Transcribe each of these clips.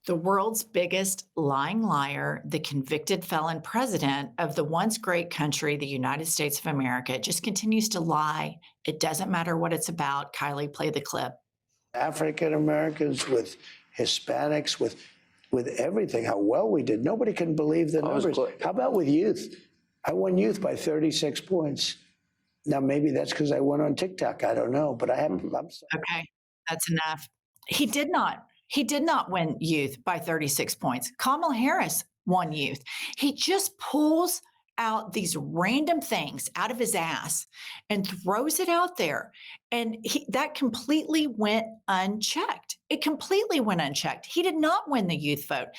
The world's biggest lying liar, the convicted felon president of the once great country, the United States of America, just continues to lie. It doesn't matter what it's about. Kylie, play the clip. African Americans, with Hispanics, with everything, how well we did. Nobody can believe the numbers. How about with youth? I won youth by 36 points. Now, maybe that's because I went on TikTok. I don't know, but I'm sorry. Okay, that's enough. He did not. He did not win youth by 36 points. Kamala Harris won youth. He just pulls out these random things out of his ass and throws it out there. And that completely went unchecked. It completely went unchecked. He did not win the youth vote.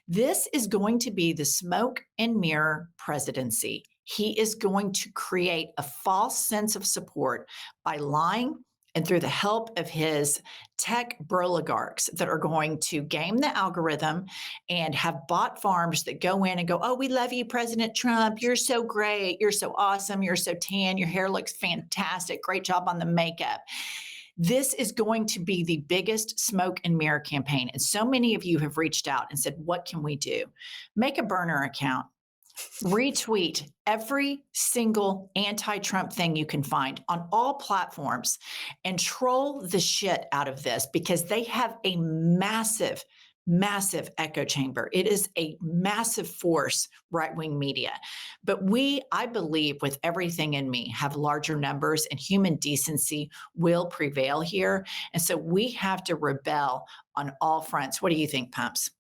This is going to be the smoke and mirror presidency. He is going to create a false sense of support by lying and through the help of his tech broligarchs that are going to game the algorithm and have bot farms that go in and go, oh, we love you, President Trump. You're so great. You're so awesome. You're so tan. Your hair looks fantastic. Great job on the makeup. This is going to be the biggest smoke and mirror campaign. And so many of you have reached out and said, what can we do? Make a burner account. Retweet every single anti-Trump thing you can find on all platforms and troll the shit out of this because they have a massive, massive echo chamber. It is a massive force, right-wing media. But I believe with everything in me, have larger numbers and human decency will prevail here. And so we have to rebel on all fronts. What do you think, Pumps?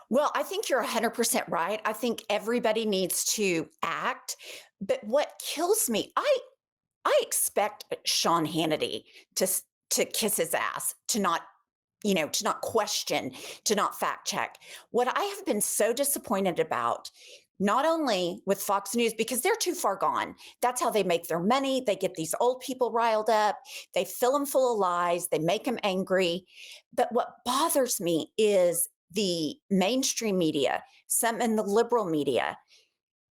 Well, I think you're 100% right. I think everybody needs to act. But what kills me, I expect Sean Hannity to kiss his ass, to not to not question, to not fact check. What I have been so disappointed about, not only with Fox News, because they're too far gone. That's how they make their money. They get these old people riled up. They fill them full of lies. They make them angry. But what bothers me is the mainstream media, some in the liberal media,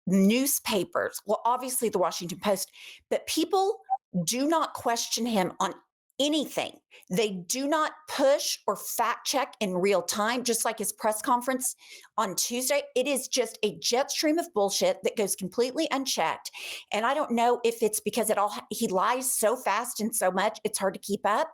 newspapers, well, obviously the Washington Post, but people do not question him on anything. They do not push or fact check in real time, just like his press conference on Tuesday. It is just a jet stream of bullshit that goes completely unchecked. And I don't know if it's because he lies so fast and so much, it's hard to keep up,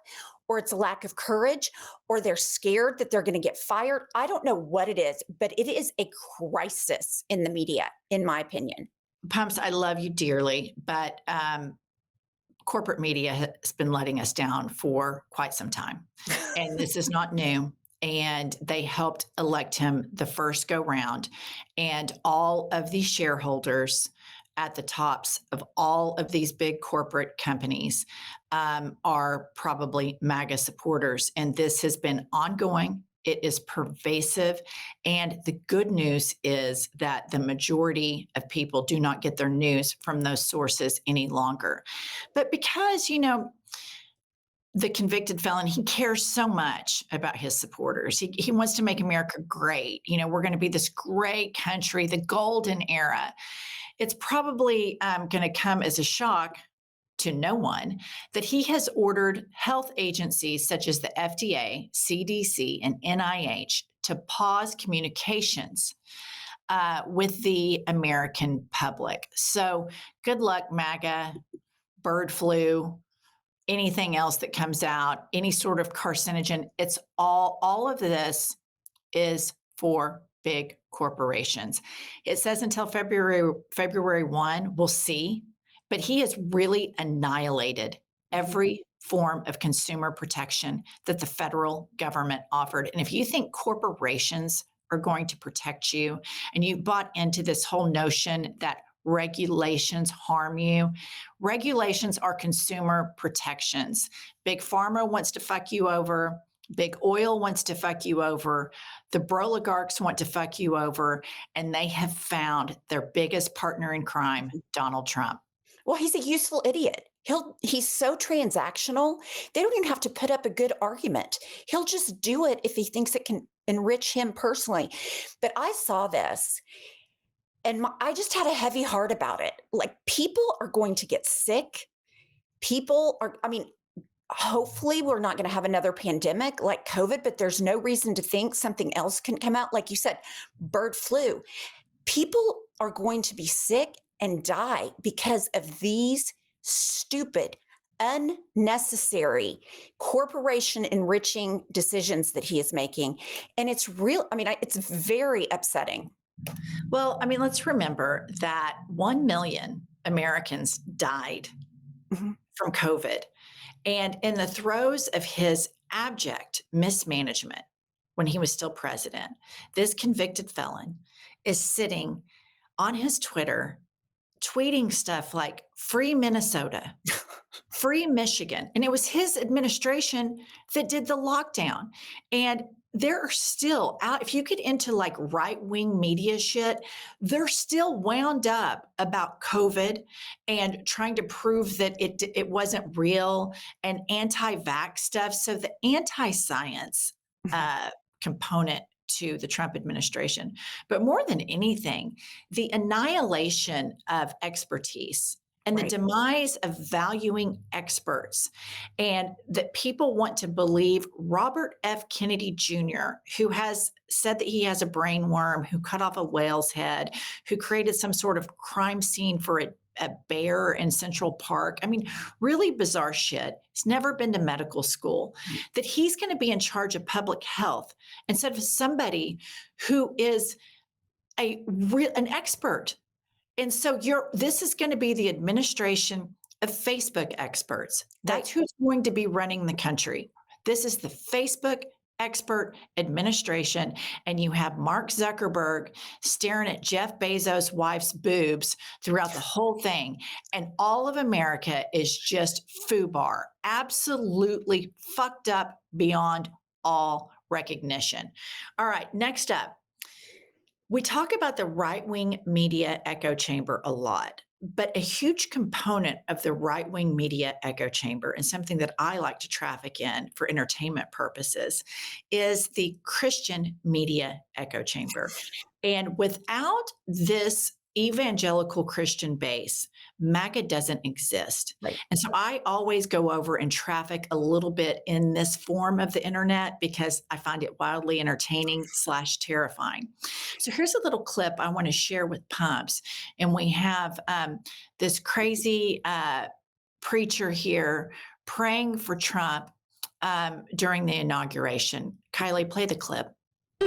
or it's a lack of courage, or they're scared that they're going to get fired. I don't know what it is, but it is a crisis in the media, in my opinion. Pumps, I love you dearly, but corporate media has been letting us down for quite some time. And this is not new. And they helped elect him the first go round. And all of these shareholders at the tops of all of these big corporate companies are probably MAGA supporters. And this has been ongoing. It is pervasive. And the good news is that the majority of people do not get their news from those sources any longer. But because, the convicted felon, he cares so much about his supporters. He wants to make America great. We're going to be this great country, the golden era. It's probably going to come as a shock to no one that he has ordered health agencies such as the FDA, CDC, and NIH to pause communications with the American public. So good luck, MAGA, bird flu, anything else that comes out, any sort of carcinogen. It's all of this is for big corporations. It says until February 1, we'll see. But he has really annihilated every form of consumer protection that the federal government offered. And if you think corporations are going to protect you and you bought into this whole notion that regulations harm you, regulations are consumer protections. Big Pharma wants to fuck you over. Big oil wants to fuck you over. The broligarchs want to fuck you over. And they have found their biggest partner in crime, Donald Trump. Well, he's a useful idiot. He's so transactional. They don't even have to put up a good argument. He'll just do it if he thinks it can enrich him personally. But I saw this and I just had a heavy heart about it. Like, people are going to get sick. hopefully we're not going to have another pandemic like COVID, but there's no reason to think something else can come out. Like you said, bird flu. People are going to be sick and die because of these stupid, unnecessary corporation enriching decisions that he is making. And it's real. I mean, it's very upsetting. Well, I mean, let's remember that 1 million Americans died Mhm. from COVID. And in the throes of his abject mismanagement, when he was still president, this convicted felon is sitting on his Twitter tweeting stuff like free Minnesota, free Michigan. And it was his administration that did the lockdown. And there are still out, if you get into like right wing media shit, they're still wound up about COVID and trying to prove that it wasn't real and anti vax stuff. So the anti science component to the Trump administration, but more than anything, the annihilation of expertise and the Right. demise of valuing experts, and that people want to believe Robert F. Kennedy Jr., who has said that he has a brain worm, who cut off a whale's head, who created some sort of crime scene for a bear in Central Park. I mean, really bizarre shit. He's never been to medical school. That he's going to be in charge of public health instead of somebody who is an expert. And so this is going to be the administration of Facebook experts. That's Right. who's going to be running the country. This is the Facebook expert administration. And you have Mark Zuckerberg staring at Jeff Bezos' wife's boobs throughout the whole thing. And all of America is just foobar, absolutely fucked up beyond all recognition. All right, next up. We talk about the right wing media echo chamber a lot, but a huge component of the right wing media echo chamber, and something that I like to traffic in for entertainment purposes, is the Christian media echo chamber. And without this evangelical Christian base, MAGA doesn't exist. Right. And so I always go over and traffic a little bit in this form of the internet because I find it wildly entertaining / terrifying. So here's a little clip I want to share with Pumps. And we have this crazy preacher here praying for Trump during the inauguration. Kylie, play the clip.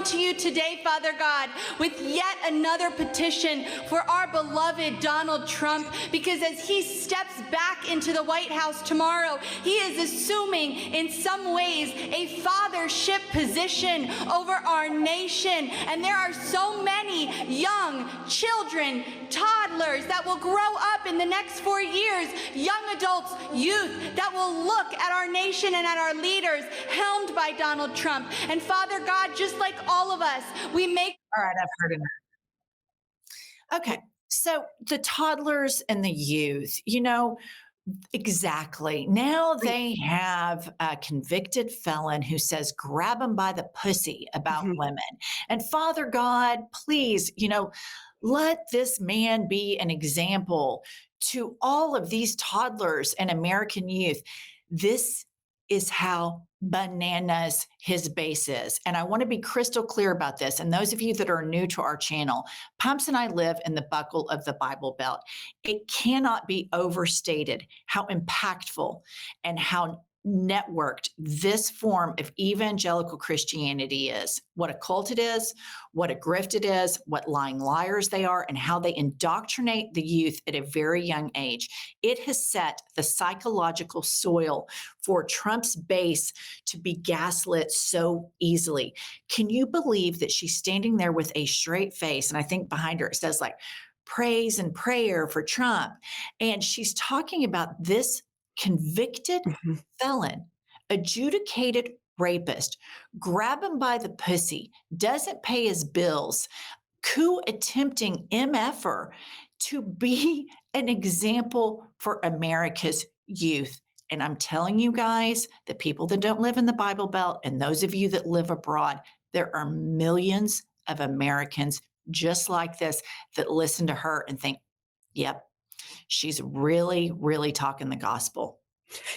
To you today, Father God, with yet another petition for our beloved Donald Trump, because as he steps back into the White House tomorrow, he is assuming in some ways a fathership position over our nation. And there are so many young children, toddlers that will grow up in the next 4 years, young adults, youth that will look at our nation and at our leaders helmed by Donald Trump. And Father God, just like all of us, we make. All right, I've heard enough. Okay, so the toddlers and the youth, exactly. Now they have a convicted felon who says, grab him by the pussy about women. And Father God, please, let this man be an example to all of these toddlers and American youth. This is how bananas his base is. And I want to be crystal clear about this. And those of you that are new to our channel, Pumps and I live in the buckle of the Bible Belt. It cannot be overstated how impactful and how networked this form of evangelical Christianity is, what a cult it is, what a grift it is, what lying liars they are, and how they indoctrinate the youth at a very young age. It has set the psychological soil for Trump's base to be gaslit so easily. Can you believe that she's standing there with a straight face? And I think behind her it says like praise and prayer for Trump. And she's talking about this convicted felon, adjudicated rapist, grab him by the pussy, doesn't pay his bills, coup attempting MFer to be an example for America's youth. And I'm telling you guys, the people that don't live in the Bible Belt and those of you that live abroad, there are millions of Americans just like this that listen to her and think, yep, she's really, really talking the gospel.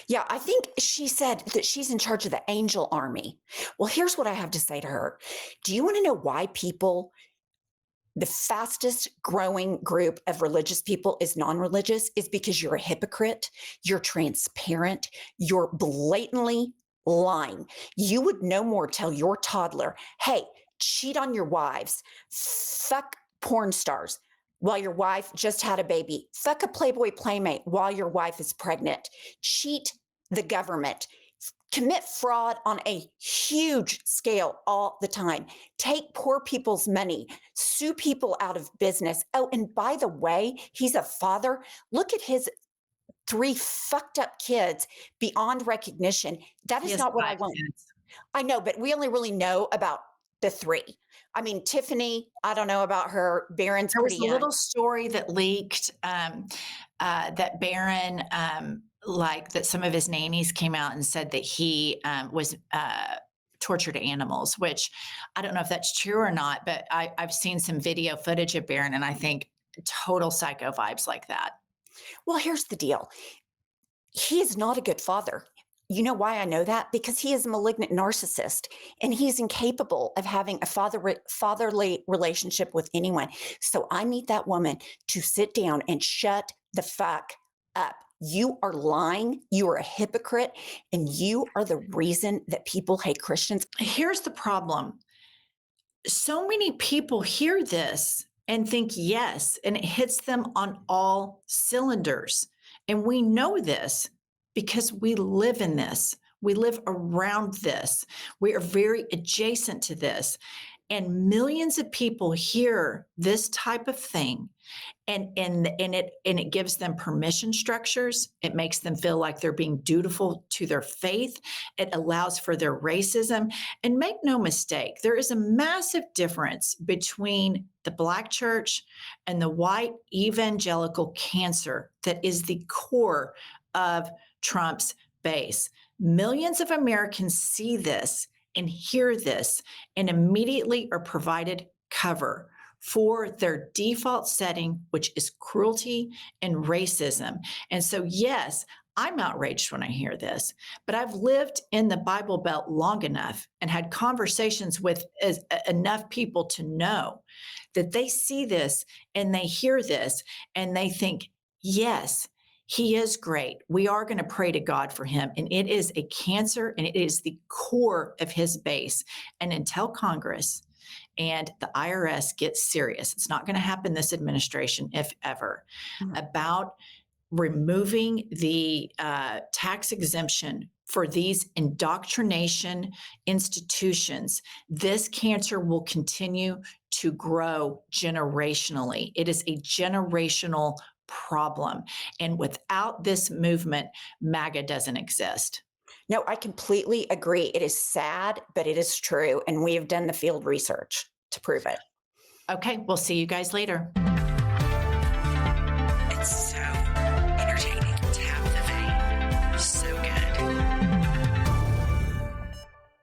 Yeah, I think she said that she's in charge of the angel army. Well, here's what I have to say to her. Do you want to know why people, the fastest growing group of religious people is non-religious? Is because you're a hypocrite, you're transparent, you're blatantly lying. You would no more tell your toddler, hey, cheat on your wives, fuck porn stars while your wife just had a baby, fuck a Playboy playmate while your wife is pregnant, cheat the government, commit fraud on a huge scale all the time, take poor people's money, sue people out of business. Oh, and by the way, he's a father. Look at his three fucked up kids beyond recognition. That He is has not what I 5 want. kids. I know, but we only really know about the three. I mean, Tiffany, I don't know about her. Barron's There pretty was a young. little story that leaked, that Barron, like that some of his nannies came out and said that he was tortured animals, which I don't know if that's true or not, but I've seen some video footage of Barron, and I think total psycho vibes like that. Well, here's the deal. He is not a good father. You know why I know that? Because he is a malignant narcissist and he's incapable of having a fatherly relationship with anyone. So I need that woman to sit down and shut the fuck up. You are lying. You are a hypocrite. And you are the reason that people hate Christians. Here's the problem. So many people hear this and think yes, and it hits them on all cylinders. And we know this because we live in this. We live around this. We are very adjacent to this. And millions of people hear this type of thing and it gives them permission structures. It makes them feel like they're being dutiful to their faith. It allows for their racism. And make no mistake, there is a massive difference between the Black church and the white evangelical cancer that is the core of Trump's base. Millions of Americans see this and hear this and immediately are provided cover for their default setting, which is cruelty and racism. And so, yes, I'm outraged when I hear this, but I've lived in the Bible Belt long enough and had conversations with enough people to know that they see this and they hear this and they think, yes, he is great. We are going to pray to God for him. And it is a cancer and it is the core of his base. And until Congress and the IRS gets serious, it's not going to happen this administration, if ever, about removing the tax exemption for these indoctrination institutions, this cancer will continue to grow generationally. It is a generational problem. And without this movement, MAGA doesn't exist. No, I completely agree. It is sad, but it is true. And we have done the field research to prove it. Okay, we'll see you guys later.